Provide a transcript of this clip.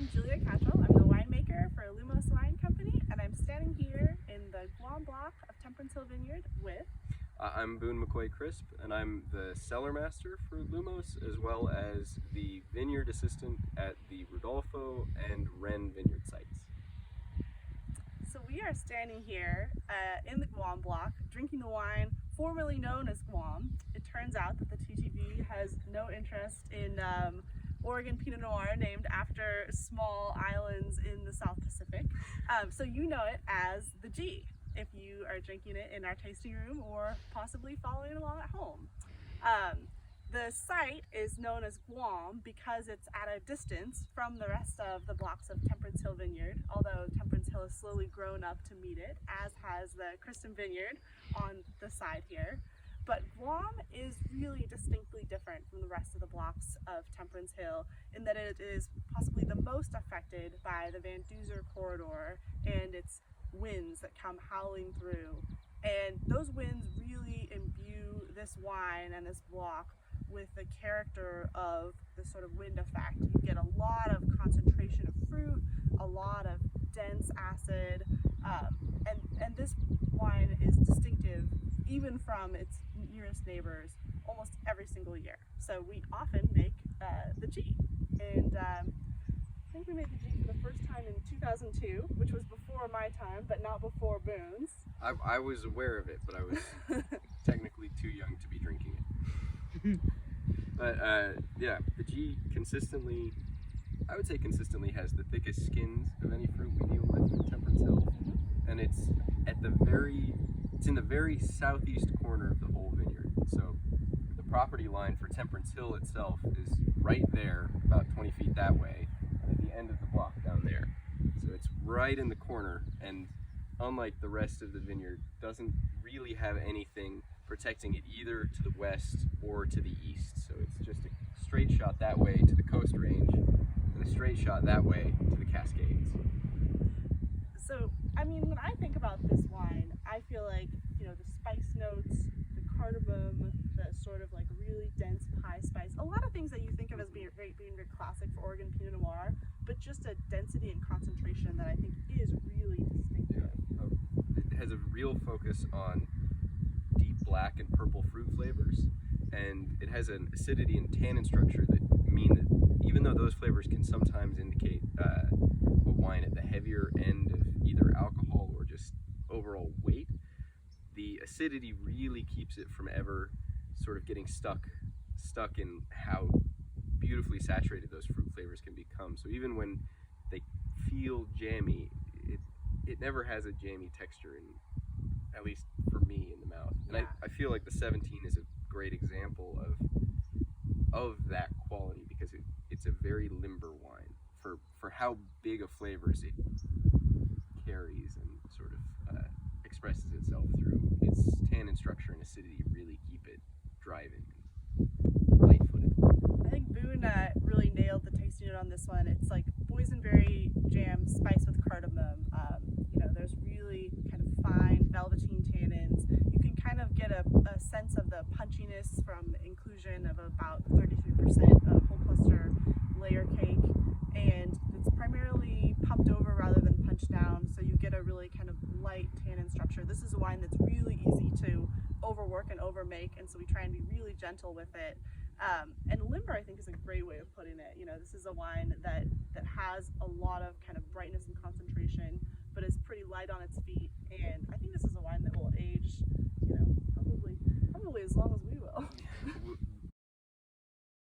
I'm Julia Cattrall. I'm the winemaker for Lumos Wine Company, and I'm standing here in the Guam block of Temperance Hill Vineyard with... I'm Boone McCoy-Crisp, and I'm the cellar master for Lumos, as well as the vineyard assistant at the Rodolfo and Wren vineyard sites. So we are standing here in the Guam block, drinking the wine formerly known as Guam. It turns out that the TTV has no interest in Oregon Pinot Noir, named after small islands in the South Pacific. So you know it as the G, if you are drinking it in our tasting room or possibly following along at home. The site is known as Guam because it's at a distance from the rest of the blocks of Temperance Hill Vineyard, although Temperance Hill has slowly grown up to meet it, as has the Kristen Vineyard on the side here. But Guam is really distinctly different from the rest of the blocks of Temperance Hill in that it is possibly the most affected by the Van Duzer corridor and its winds that come howling through. And those winds really imbue this wine and this block with the character of the sort of wind effect. You get a lot of concentration of fruit, a lot of dense acid, and this wine is distinctive even from its nearest neighbors almost every single year. So we often make the G, and I think we made the G for the first time in 2002, which was before my time, but not before Boone's. I was aware of it, but I was technically too young to be drinking it. But yeah, the G consistently, I would say consistently has the thickest skins of any fruit we deal with in Temperance Hill, and it's in the very southeast corner of the whole vineyard. So the property line for Temperance Hill itself is right there, about 20 feet that way, and at the end of the block down there. So it's right in the corner, and unlike the rest of the vineyard, doesn't really have anything protecting it either to the west or to the east. So it's just a straight shot that way to the Coast Range, and a straight shot that way to the Cascades. So, I mean, when I think about this wine, I feel like, you know, the spice notes, the cardamom, the sort of like really dense pie spice, a lot of things that you think of as being very classic for Oregon Pinot Noir, but just a density and concentration that I think is really distinctive. Yeah. It has a real focus on deep black and purple fruit flavors, and it has an acidity and tannin structure that mean that even though those flavors can sometimes indicate a wine at the heavier end of either alcohol or just overall weight, the acidity really keeps it from ever sort of getting stuck in how beautifully saturated those fruit flavors can become. So even when they feel jammy, it never has a jammy texture, at least for me, in the mouth. And yeah. I feel like the 17 is a great example of that quality, because it's a very limber wine for how big of flavors it carries and sort of expresses itself through. Its tannin structure and acidity really keep it driving and light-footed. I think Boone really nailed the tasting note on this one. It's like boysenberry jam spiced with cardamom. You know, there's really kind of fine velveteen tannins. You can kind of get a sense of the punchiness from the inclusion of about 33% of whole cluster layer cake, and it's primarily pumped over rather than punched down, so you get a really kind of light tannin structure. This is a wine that's really easy to overwork and overmake, and so we try and be really gentle with it. And limber, I think, is a great way of putting it. You know, this is a wine that has a lot of kind of brightness and concentration,